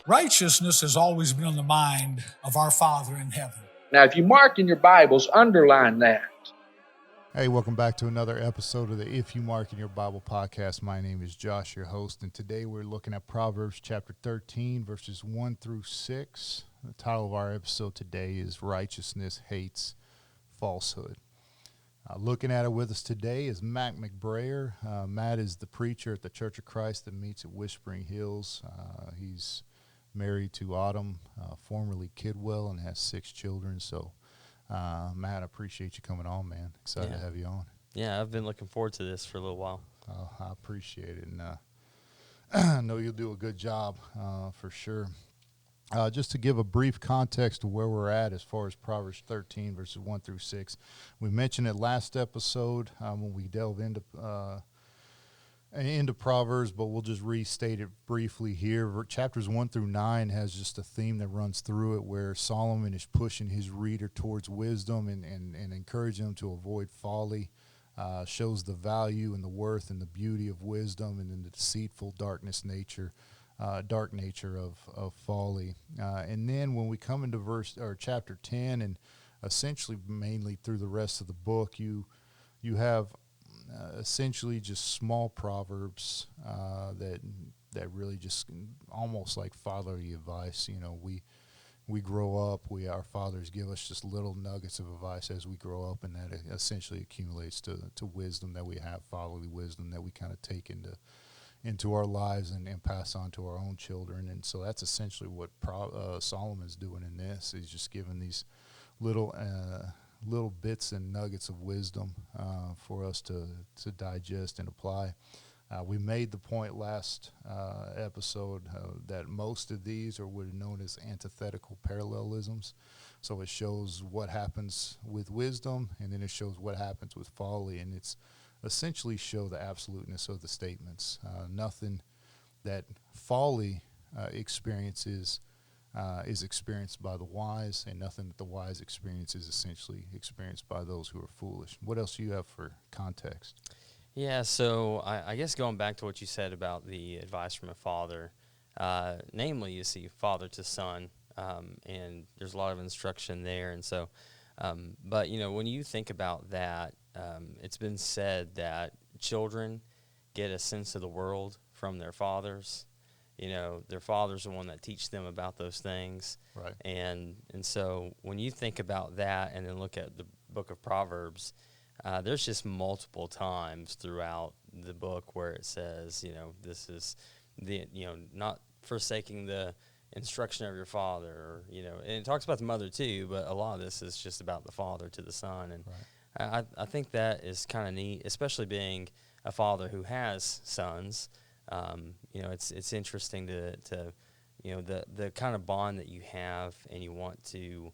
Righteousness has always been on the mind of our Father in heaven. Now, if you mark in your Bibles, underline that. Hey, welcome back to another episode of the If You Mark in Your Bible podcast. My name is Josh, your host, and today we're looking at Proverbs chapter 13, verses 1 through 6. The title of our episode today is Righteousness Hates Falsehood. Looking at it with us today is Matt McBrayer. Matt is the preacher at the Church of Christ that meets at Whispering Hills. He's married to Autumn, formerly Kidwell, and has 6 children. So, Matt, I appreciate you coming on, man. Excited to have you on. Yeah, I've been looking forward to this for a little while. I appreciate it, and I know you'll do a good job for sure. Just to give a brief context of where we're at as far as Proverbs 13, verses 1 through 6. We mentioned it last episode when we delve into Proverbs, but we'll just restate it briefly here. Chapters 1 through 9 has just a theme that runs through it where Solomon is pushing his reader towards wisdom and encouraging them to avoid folly, shows the value and the worth and the beauty of wisdom and then the deceitful dark nature of folly. And then when we come into chapter 10 and essentially mainly through the rest of the book, you have essentially just small proverbs that really just almost like fatherly advice. You know, we grow up, our fathers give us just little nuggets of advice as we grow up, and that essentially accumulates to wisdom that we have, fatherly wisdom that we kind of take into our lives and pass on to our own children. And so that's essentially what Solomon's doing in this. He's just giving these little bits and nuggets of wisdom for us to digest and apply. We made the point last episode that most of these are what are known as antithetical parallelisms. So it shows what happens with wisdom, and then it shows what happens with folly, and it's essentially show the absoluteness of the statements. Nothing that folly experiences is experienced by the wise, and nothing that the wise experience is essentially experienced by those who are foolish. What else do you have for context? Yeah, so I guess going back to what you said about the advice from a father, namely you see father to son, and there's a lot of instruction there. And so, but, you know, when you think about that, it's been said that children get a sense of the world from their fathers. You know, their father's the one that teach them about those things. Right. And so when you think about that and then look at the book of Proverbs, there's just multiple times throughout the book where it says, you know, this is not forsaking the instruction of your father, or, you know, and it talks about the mother too, but a lot of this is just about the father to the son. And right. I think that is kind of neat, especially being a father who has sons. You know, it's interesting to you know, the kind of bond that you have, and you want to,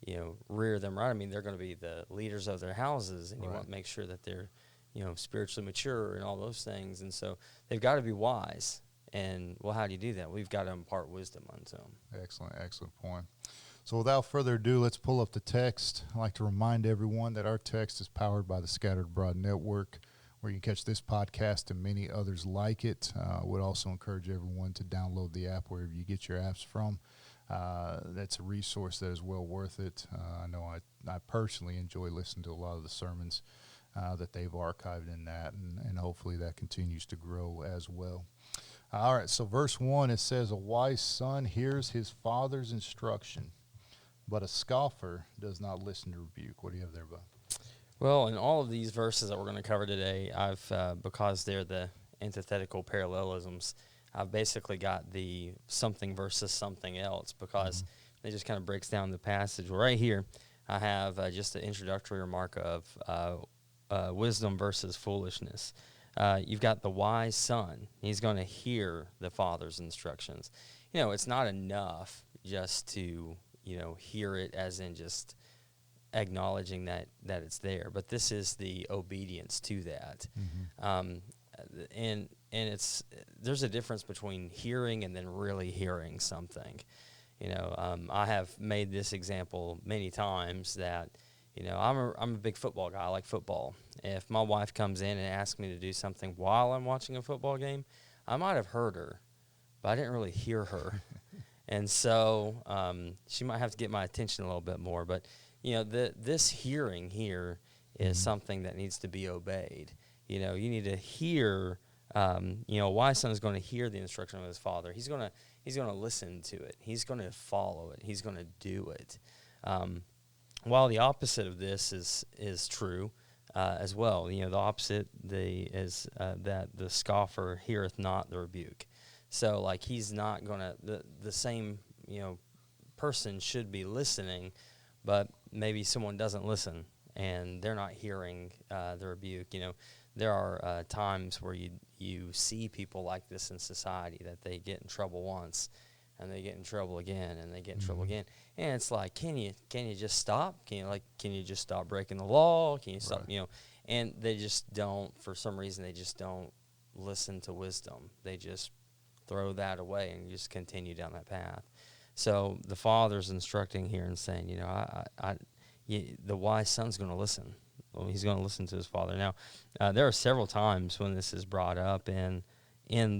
you know, rear them right. I mean, they're going to be the leaders of their houses, and you want to make sure that they're, you know, spiritually mature and all those things. And so they've got to be wise. And, well, how do you do that? We've got to impart wisdom unto them. Excellent point. So without further ado, let's pull up the text. I'd like to remind everyone that our text is powered by the Scattered Abroad Network, where you can catch this podcast and many others like it. I would also encourage everyone to download the app wherever you get your apps from. That's a resource that is well worth it. I know I personally enjoy listening to a lot of the sermons that they've archived in that, and hopefully that continues to grow as well. All right, so verse 1, it says, "A wise son hears his father's instruction, but a scoffer does not listen to rebuke." What do you have there, bud? Well, in all of these verses that we're going to cover today, I've because they're the antithetical parallelisms, I've basically got the something versus something else, because it just kind of breaks down the passage. Well, right here, I have just an introductory remark of wisdom versus foolishness. You've got the wise son. He's going to hear the father's instructions. You know, it's not enough just to, you know, hear it as in just acknowledging that it's there, but this is the obedience to that. And it's, there's a difference between hearing and then really hearing something. You know, I have made this example many times that, you know, I'm a big football guy. I like football. If my wife comes in and asks me to do something while I'm watching a football game, I might have heard her, but I didn't really hear her. And so she might have to get my attention a little bit more. But, this hearing here is something that needs to be obeyed. You need to hear, a wise son is going to hear the instruction of his father. He's going to listen to it. He's going to follow it. He's going to do it. While the opposite of this is true as well. The opposite is that the scoffer heareth not the rebuke. So, like, he's not going to, the same, person should be listening, but maybe someone doesn't listen and they're not hearing the rebuke. There are times where you see people like this in society, that they get in trouble once and they get in trouble again and they get in trouble again. And it's like, can you just stop? Can you just stop breaking the law? Can you stop, and they just don't, for some reason, they just don't listen to wisdom. They just throw that away and just continue down that path. So the father's instructing here and saying, the wise son's going to listen. Well, he's going to listen to his father. Now, there are several times when this is brought up in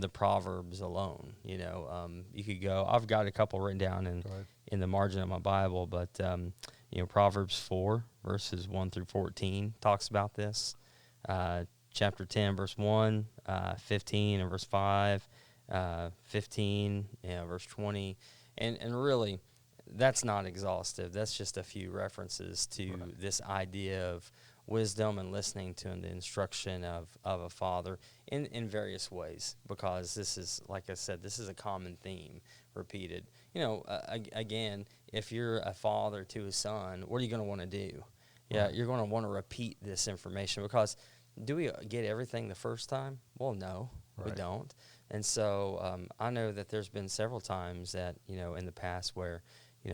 the Proverbs alone. You could go. I've got a couple written down in the margin of my Bible, but Proverbs 4 verses 1 through 14 talks about this. Chapter 10 verse 1, 15 and verse 5, 15 verse 20, and really that's not exhaustive. That's just a few references to this idea of wisdom and listening to the instruction of a father in various ways, because this is, like I said, this is a common theme repeated. Again, if you're a father to a son, what are you going to want to do? Yeah, you're going to want to repeat this information, because do we get everything the first time? Well, no, we don't. And so I know that there's been several times that, in the past where,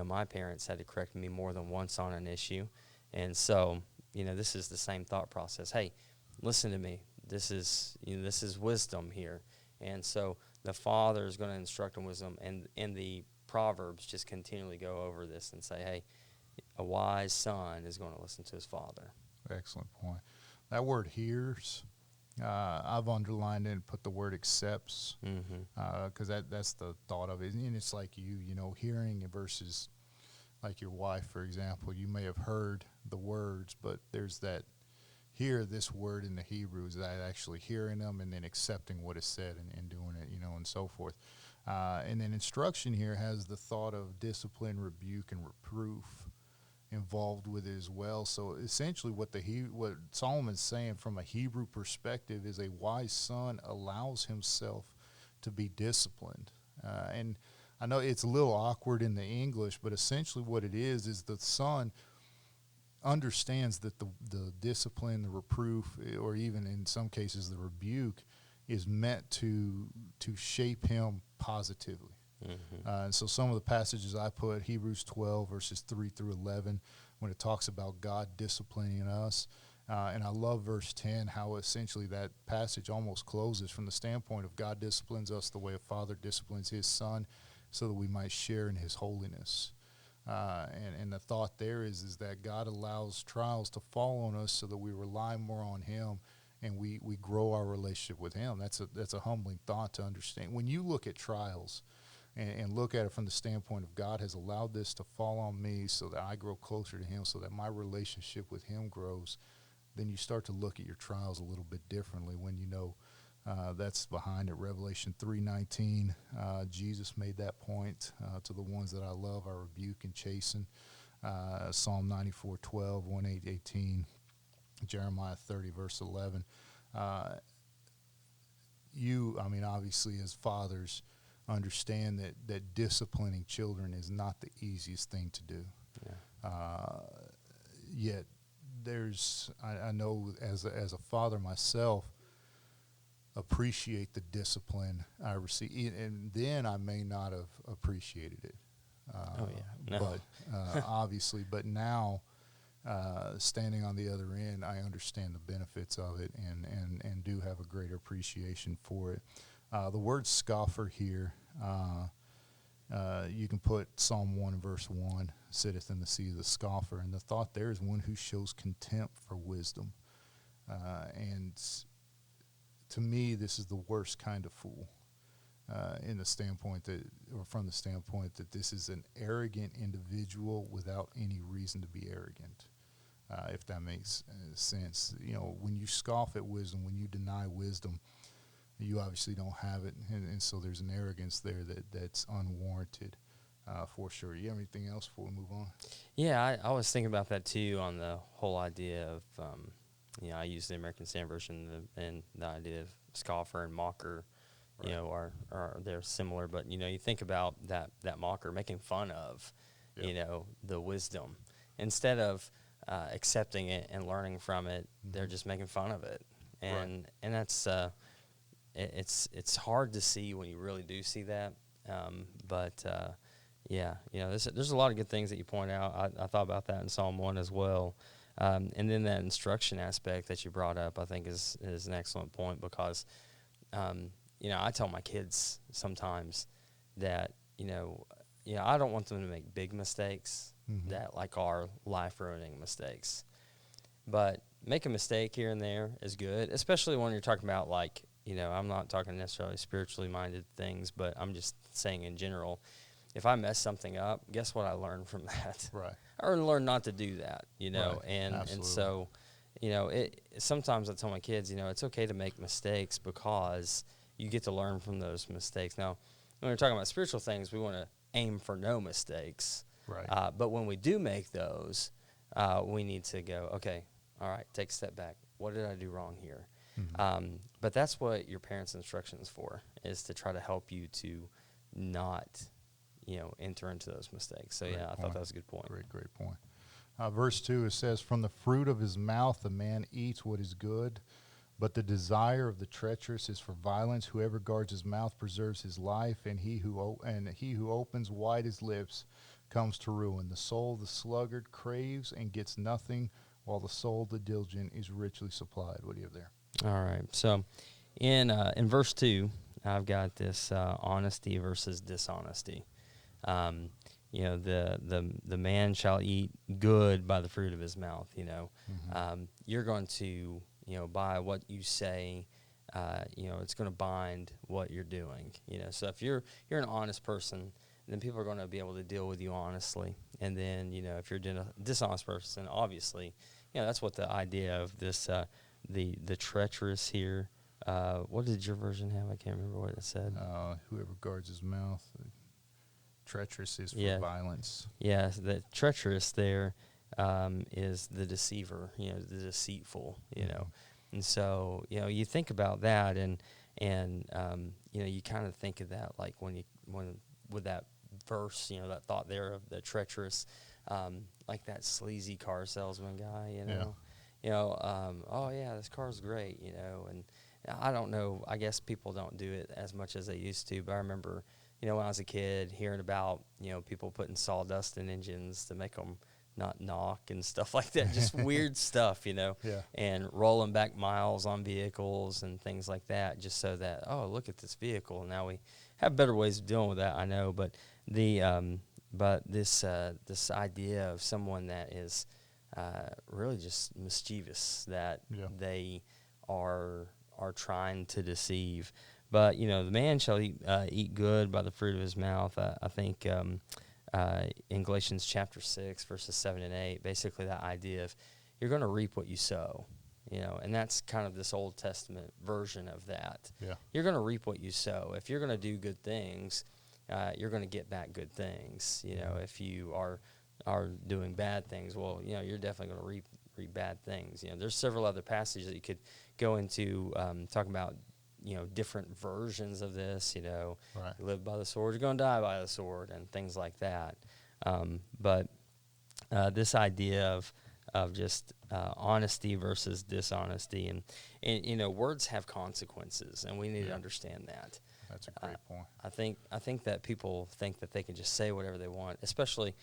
my parents had to correct me more than once on an issue. And so, this is the same thought process. Hey, listen to me. This is wisdom here. And so the father is going to instruct in wisdom, and in the Proverbs just continually go over this and say, hey, a wise son is going to listen to his father. Excellent point. That word hears, I've underlined it and put the word accepts, because that's the thought of it. And it's like hearing versus like your wife, for example. You may have heard the words, but there's that this word in the Hebrew is that actually hearing them and then accepting what is said and doing it, and so forth. And then instruction here has the thought of discipline, rebuke, and reproof involved with it as well. So essentially what Solomon's saying from a Hebrew perspective is a wise son allows himself to be disciplined. And I know it's a little awkward in the English, but essentially what it is the son understands that the discipline, the reproof, or even in some cases the rebuke, is meant to shape him positively. And so some of the passages I put, Hebrews 12 verses 3 through 11, when it talks about God disciplining us. And I love verse 10, how essentially that passage almost closes from the standpoint of God disciplines us the way a father disciplines his son, so that we might share in his holiness. And the thought there is that God allows trials to fall on us so that we rely more on him and we grow our relationship with him. That's a humbling thought to understand. When you look at trials and look at it from the standpoint of God has allowed this to fall on me so that I grow closer to him, so that my relationship with him grows, then you start to look at your trials a little bit differently when that's behind it. Revelation 3:19, Jesus made that point to the ones that I love, I rebuke and chasten. Psalm 94:12, 1:18, Jeremiah 30 verse 11. Obviously as fathers understand that disciplining children is not the easiest thing to do. Yet I know as a father myself, appreciate the discipline I receive, and then I may not have appreciated it. But obviously, but now standing on the other end, I understand the benefits of it and do have a greater appreciation for it. The word scoffer here, you can put Psalm 1 verse 1, sitteth in the seat of the scoffer, and the thought there is one who shows contempt for wisdom. And to me, this is the worst kind of fool. in the standpoint that, or from the standpoint that this is an arrogant individual without any reason to be arrogant. If that makes sense. When you scoff at wisdom, when you deny wisdom, you obviously don't have it, and so there's an arrogance there that's unwarranted, for sure. You have anything else before we move on? Yeah, I was thinking about that too, on the whole idea of, I use the American Standard Version, and the idea of scoffer and mocker, Right. are they're similar, but you think about that mocker making fun of, Yep. the wisdom, instead of accepting it and learning from it, they're just making fun of it, and that's it's hard to see when you really do see that, but there's a lot of good things that you point out. I thought about that in Psalm 1 as well, and then that instruction aspect that you brought up, I think is an excellent point, because I tell my kids sometimes that I don't want them to make big mistakes that are life ruining mistakes, but make a mistake here and there is good, especially when you're talking about I'm not talking necessarily spiritually minded things, but I'm just saying in general, if I mess something up, guess what I learned from that? Right. I learned not to do that, Right. and Absolutely. so, sometimes I tell my kids, it's okay to make mistakes, because you get to learn from those mistakes. Now, when we're talking about spiritual things, we want to aim for no mistakes. Right. But when we do make those, we need to go, okay, all right, take a step back. What did I do wrong here? But that's what your parents' instruction is for, is to try to help you to not, enter into those mistakes. So, Great I thought point. that was a good point. Great point. Verse 2, it says, "From the fruit of his mouth a man eats what is good, but the desire of the treacherous is for violence. Whoever guards his mouth preserves his life, and he who opens wide his lips comes to ruin. The soul of the sluggard craves and gets nothing, while the soul of the diligent is richly supplied." What do you have there? All right. So, in verse 2, I've got this honesty versus dishonesty. The man shall eat good by the fruit of his mouth. You're going to, by what you say, it's going to bind what you're doing. So if you're an honest person, then people are going to be able to deal with you honestly. And then, if you're a dishonest person, obviously, that's what the idea of this, the treacherous here. What did your version have? I can't remember what it said. Whoever guards his mouth, treacherous is for violence. Yeah, the treacherous there is the deceiver, the deceitful, And so, you think about that, and you kind of think of that when with that verse, that thought there of the treacherous, like that sleazy car salesman guy, oh yeah, this car's great, and I don't know, I guess people don't do it as much as they used to, but I remember, when I was a kid, hearing about, people putting sawdust in engines to make them not knock and stuff like that, just weird stuff, and rolling back miles on vehicles and things like that, just so that, oh, look at this vehicle. Now we have better ways of dealing with that, I know, but this idea of someone that is really just mischievous, that they are trying to deceive. But, the man shall eat good by the fruit of his mouth. I think in Galatians chapter 6, verses 7 and 8, basically that idea of you're going to reap what you sow, and that's kind of this Old Testament version of that. Yeah. You're going to reap what you sow. If you're going to do good things, you're going to get back good things. If you are doing bad things, well, you're definitely going to reap bad things. There's several other passages that you could go into talking about, different versions of this, Right. You live by the sword, you're going to die by the sword, and things like that. But this idea of just honesty versus dishonesty, and words have consequences, and we need to understand that. That's a great point. I think that people think that they can just say whatever they want, especially,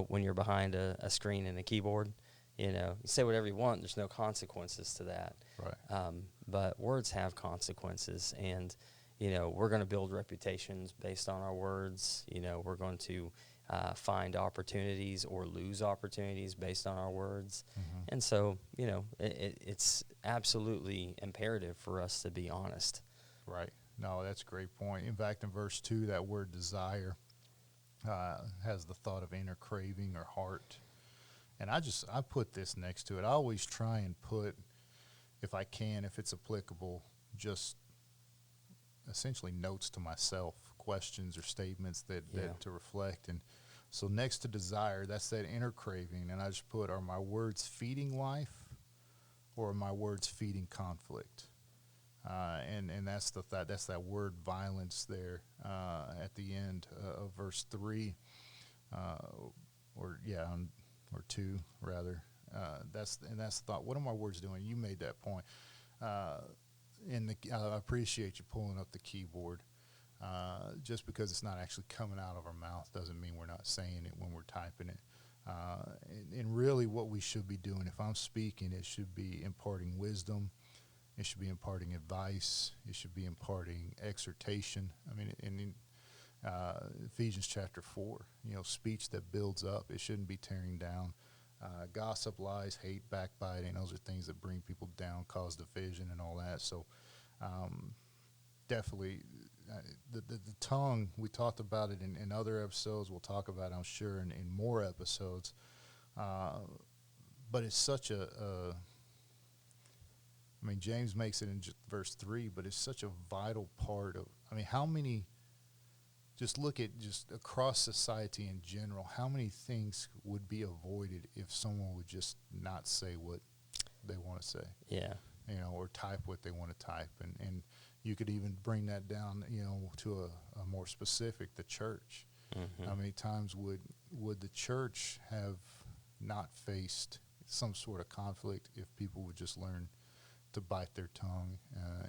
when you're behind a screen and a keyboard. You say whatever you want. There's no consequences to that. Right. But words have consequences, and we're going to build reputations based on our words. We're going to find opportunities or lose opportunities based on our words. And so, it's absolutely imperative for us to be honest. Right. No, that's a great point. In fact, in verse 2, that word desire has the thought of inner craving or heart. And I put this next to it. I always try and put, if I can, if it's applicable, just essentially notes to myself, questions or statements that to reflect. And so next to desire, that's that inner craving. And I just put, are my words feeding life or are my words feeding conflict? And that's that's that word violence there at the end of verse 3, or 2 rather. That's the thought. What are my words doing? You made that point. I appreciate you pulling up the keyboard. Just because it's not actually coming out of our mouth doesn't mean we're not saying it when we're typing it. And really, what we should be doing, if I'm speaking, it should be imparting wisdom. It should be imparting advice. It should be imparting exhortation. I mean, in Ephesians chapter 4, speech that builds up. It shouldn't be tearing down. Gossip, lies, hate, backbiting, those are things that bring people down, cause division and all that. So definitely the tongue, we talked about it in other episodes. We'll talk about it, I'm sure, in more episodes. But it's such James makes it in verse 3, but it's such a vital part of, how many, just look at just across society in general, how many things would be avoided if someone would just not say what they want to say? Yeah. Or type what they want to type. And you could even bring that down, to a more specific, the church. Mm-hmm. How many times would the church have not faced some sort of conflict if people would just learn to bite their tongue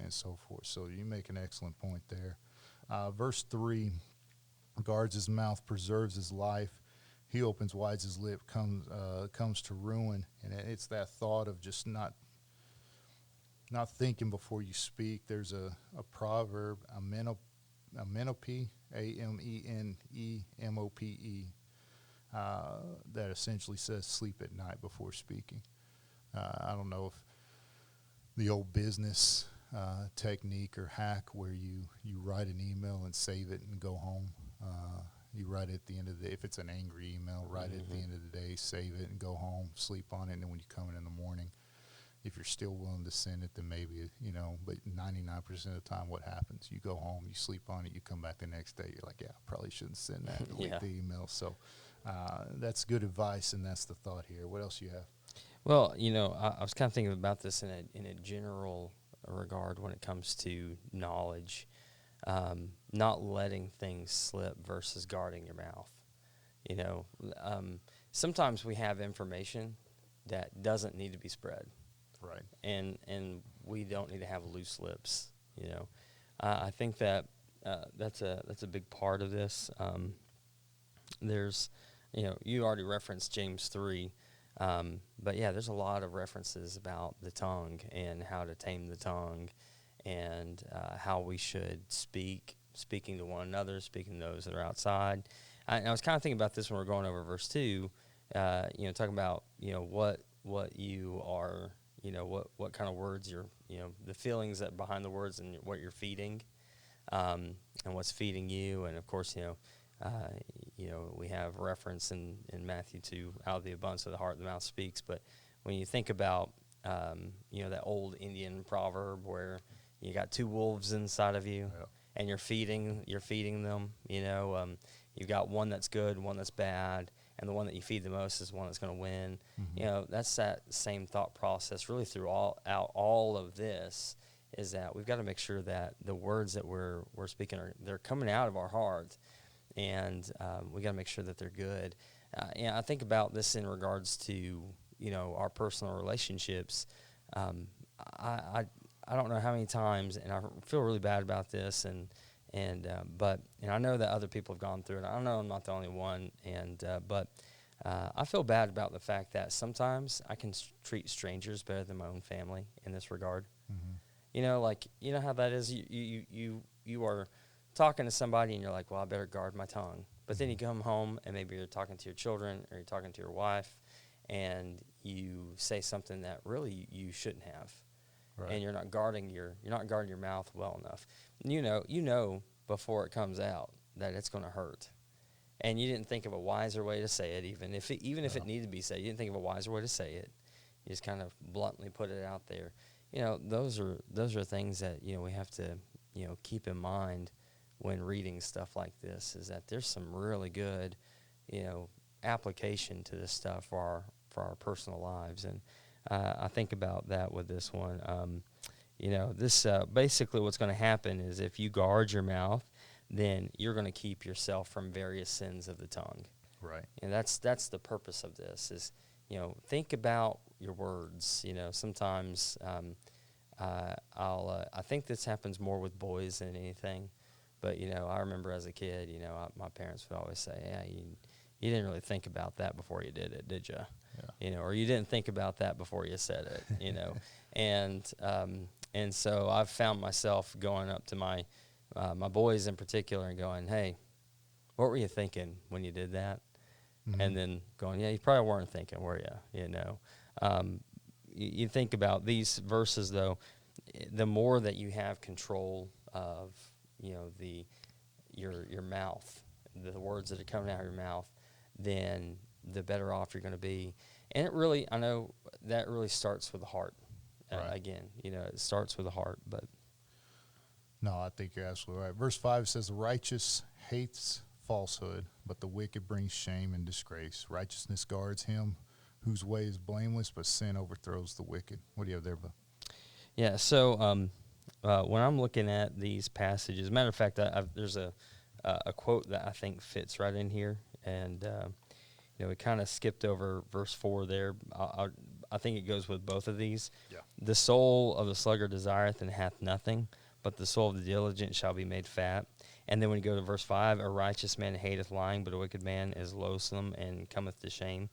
and so forth? So you make an excellent point there. Verse 3, guards his mouth, preserves his life. He opens wide his lip, comes to ruin. And it's that thought of just not thinking before you speak. There's a proverb, amenope, Amenemope, that essentially says sleep at night before speaking. I don't know if the old business technique or hack where you write an email and save it and go home. You write it at the end of the day. If it's an angry email, write it at the end of the day, save it and go home, sleep on it, and then when you come in the morning, if you're still willing to send it, then maybe, but 99% of the time what happens, you go home, you sleep on it, you come back the next day, you're like, yeah, I probably shouldn't send that, delete the email. So that's good advice, and that's the thought here. What else you have? Well, I was kind of thinking about this in a general regard when it comes to knowledge, not letting things slip versus guarding your mouth. Sometimes we have information that doesn't need to be spread. Right. And we don't need to have loose lips. I think that that's a big part of this. There's, you already referenced James 3. But there's a lot of references about the tongue and how to tame the tongue and how we should speaking to one another, speaking to those that are outside. I was kind of thinking about this when we're going over verse 2, talking about, what you are, what kind of words you're, the feelings that behind the words and what you're feeding, and what's feeding you. And of course, we have reference in Matthew to out of the abundance of the heart the mouth speaks. But when you think about that old Indian proverb where you got two wolves inside of you, and you're feeding them. You've got one that's good, one that's bad, and the one that you feed the most is the one that's going to win. Mm-hmm. That's that same thought process really through all of this. Is that we've got to make sure that the words that we're speaking they're coming out of our heart. And we got to make sure that they're good. And I think about this in regards to our personal relationships. I don't know how many times, and I feel really bad about this. But I know that other people have gone through it. I know I'm not the only one. But I feel bad about the fact that sometimes I can treat strangers better than my own family in this regard. Mm-hmm. How that is. You are talking to somebody and you're like, well, I better guard my tongue. But then you come home and maybe you're talking to your children or you're talking to your wife and you say something that really you shouldn't have. Right. and you're not guarding your mouth well enough. You know before it comes out that it's going to hurt, and you didn't think of a wiser way to say it. Even if it needed to be said, you didn't think of a wiser way to say it. You just kind of bluntly put it out there. Those are things that we have to keep in mind when reading stuff like this. Is that there's some really good application to this stuff for our personal lives, and I think about that with this one. This basically what's going to happen is if you guard your mouth, then you're going to keep yourself from various sins of the tongue. Right. And that's the purpose of this is, think about your words. Sometimes I think this happens more with boys than anything. But, I remember as a kid, my parents would always say, yeah, you didn't really think about that before you did it, did you? Yeah. Or you didn't think about that before you said it, And so I've found myself going up to my boys in particular and going, hey, what were you thinking when you did that? Mm-hmm. And then going, yeah, you probably weren't thinking, were you? You think about these verses, though, the more that you have control of, your mouth, the words that are coming out of your mouth, then the better off you're going to be. And I know that really starts with the heart. Right. Again, it starts with the heart, but. No, I think you're absolutely right. Verse 5 says, the righteous hates falsehood, but the wicked brings shame and disgrace. Righteousness guards him whose way is blameless, but sin overthrows the wicked. What do you have there, Bo? Yeah, so when I'm looking at these passages, matter of fact, there's a quote that I think fits right in here, and we kind of skipped over verse 4 there. I think it goes with both of these. Yeah. The soul of the sluggard desireth and hath nothing, but the soul of the diligent shall be made fat. And then when you go to verse 5, a righteous man hateth lying, but a wicked man is loathsome and cometh to shame.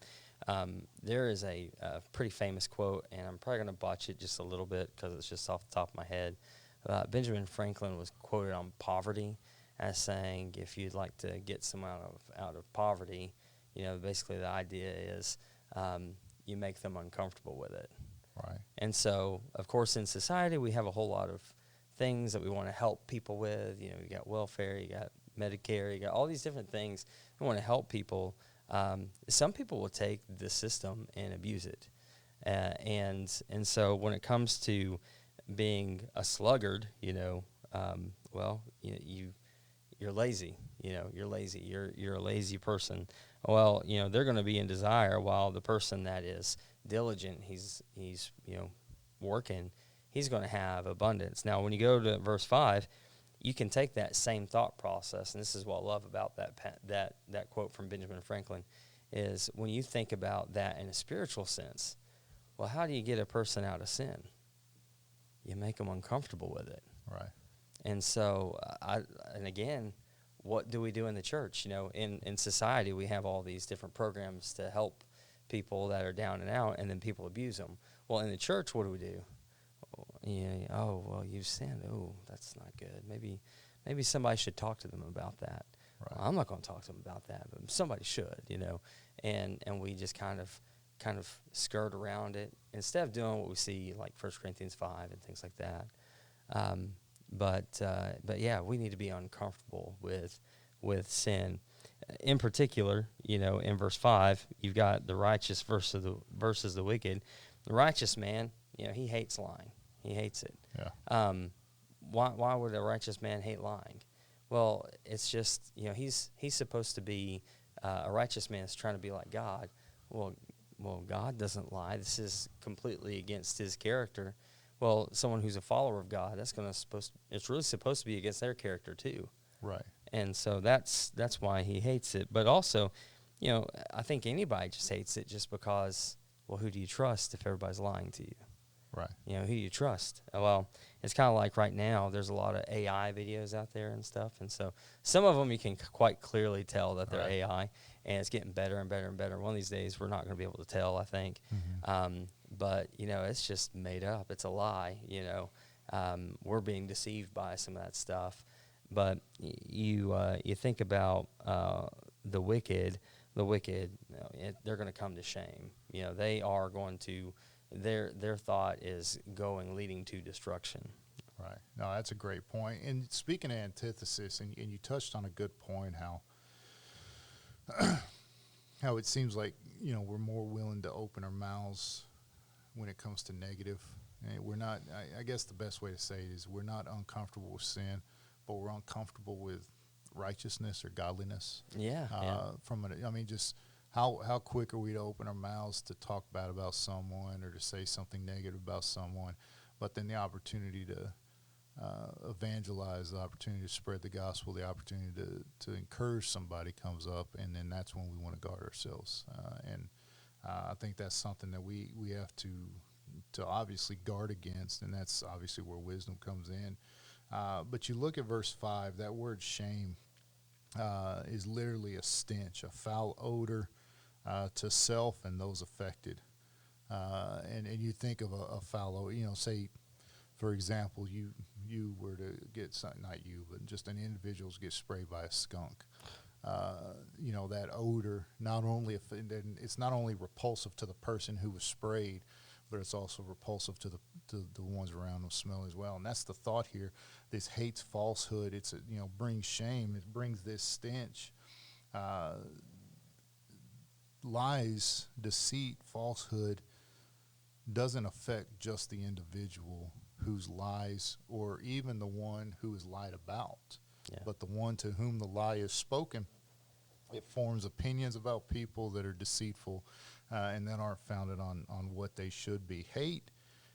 There is a pretty famous quote, and I'm probably going to botch it just a little bit because it's just off the top of my head. Benjamin Franklin was quoted on poverty as saying, if you'd like to get someone out of poverty, basically the idea is you make them uncomfortable with it. Right. And so, of course, in society, we have a whole lot of things that we want to help people with. You got welfare, you got Medicare, you got all these different things. We want to help people. Some people will take the system and abuse it. And so when it comes to being a sluggard, you're lazy. You're lazy. You're a lazy person. Well, they're going to be in desire, while the person that is diligent, he's working, he's going to have abundance. Now, when you go to verse 5, you can take that same thought process, and this is what I love about that quote from Benjamin Franklin, is when you think about that in a spiritual sense, well, how do you get a person out of sin? You make them uncomfortable with it. Right. And so, and again, what do we do in the church? In society, we have all these different programs to help people that are down and out, and then people abuse them. Well, in the church, what do? Oh, well, you've sinned. Oh, that's not good. Maybe somebody should talk to them about that. Right. Well, I'm not going to talk to them about that, but somebody should, And we just kind of skirt around it instead of doing what we see like 1 Corinthians 5 and things like that. But yeah, we need to be uncomfortable with sin. In particular, in verse 5, you've got the righteous versus the wicked. The righteous man, he hates lying. He hates it. Yeah. Why would a righteous man hate lying? Well, it's just, he's supposed to be, a righteous man is trying to be like God. Well, God doesn't lie. This is completely against his character. Well, someone who's a follower of God, it's really supposed to be against their character too. Right. And so that's why he hates it. But also, I think anybody just hates it just because, well, who do you trust if everybody's lying to you? Right. Who do you trust? Well, it's kind of like right now, there's a lot of AI videos out there and stuff. And so some of them you can quite clearly tell that they're Right. AI, and it's getting better and better and better. One of these days, we're not going to be able to tell, I think. Mm-hmm. But, it's just made up. It's a lie, We're being deceived by some of that stuff. But you think about the wicked, they're going to come to shame. They are going to their thought is leading to destruction. Right. No, that's a great point. And speaking of antithesis, and you touched on a good point, how it seems like, we're more willing to open our mouths when it comes to negative. And we're not, I guess the best way to say it is we're not uncomfortable with sin, but we're uncomfortable with righteousness or godliness. Yeah. Just how quick are we to open our mouths to talk bad about someone or to say something negative about someone, but then the opportunity to evangelize, the opportunity to spread the gospel, the opportunity to encourage somebody comes up, and then that's when we want to guard ourselves. I think that's something that we have to obviously guard against, and that's obviously where wisdom comes in. But you look at verse 5, that word shame is literally a stench, a foul odor to self and those affected. And you think of a foul odor, say, for example, you were to get something, not you, but just an individual get sprayed by a skunk. That odor, it's not only repulsive to the person who was sprayed, but it's also repulsive to the ones around them smell as well. And that's the thought here. This hates falsehood. It's brings shame. It brings this stench. Lies, deceit, falsehood doesn't affect just the individual whose lies, or even the one who is lied about, but the one to whom the lie is spoken. It forms opinions about people that are deceitful and that aren't founded on what they should be. Hate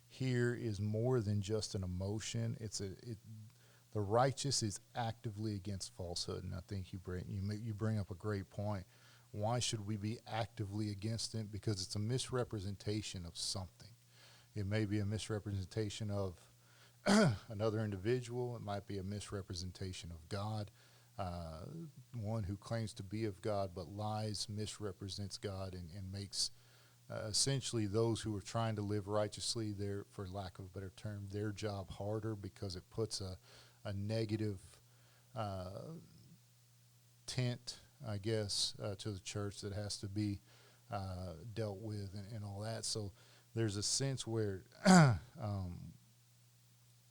here is more than just an emotion. The righteous is actively against falsehood, and I think you bring up a great point. Why should we be actively against it? Because it's a misrepresentation of something. It may be a misrepresentation of another individual. It might be a misrepresentation of God. One who claims to be of God but lies, misrepresents God, and makes essentially those who are trying to live righteously, for lack of a better term, their job harder, because it puts a negative tint, I guess, to the church that has to be dealt with and all that. So there's a sense where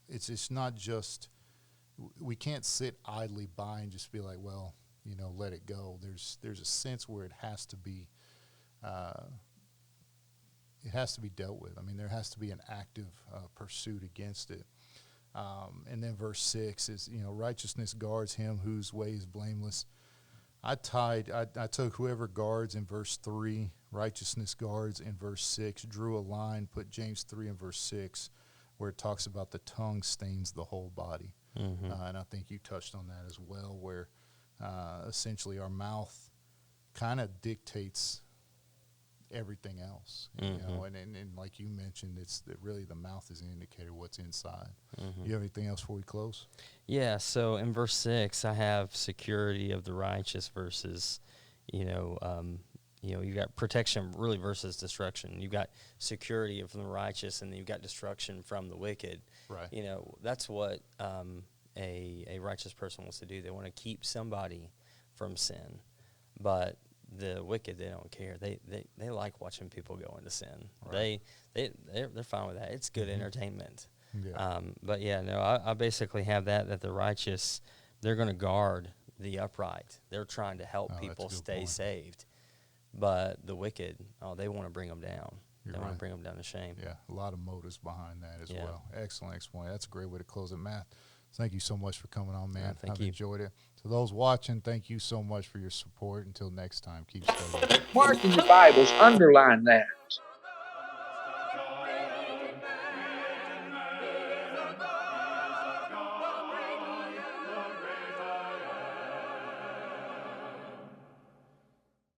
it's not just, we can't sit idly by and just be like, well, let it go. There's a sense where it has to be dealt with. I mean, there has to be an active pursuit against it. And then verse 6 is, righteousness guards him whose way is blameless. I took whoever guards in verse 3, righteousness guards in verse 6, drew a line, put James 3 in verse 6, where it talks about the tongue stains the whole body. Mm-hmm. And I think you touched on that as well, where essentially our mouth kind of dictates everything else. Mm-hmm. And like you mentioned, really the mouth is an indicator of what's inside. Mm-hmm. You have anything else before we close? Yeah, so in verse 6, I have security of the righteous versus, you got protection really versus destruction. You got security from the righteous, and then you got destruction from the wicked. Right. That's what a righteous person wants to do. They want to keep somebody from sin, but the wicked, they don't care. They like watching people go into sin. Right. They're fine with that. It's good entertainment. Yeah. I basically have that the righteous, they're going to guard the upright. They're trying to help people stay saved. But the wicked, they want to bring them down. They want to bring them down to shame. Yeah, a lot of motives behind that as well. Excellent explanation. That's a great way to close it, Matt. Thank you so much for coming on, man. I've enjoyed it. To those watching, thank you so much for your support. Until next time, keep studying. Mark in your Bibles, underline that.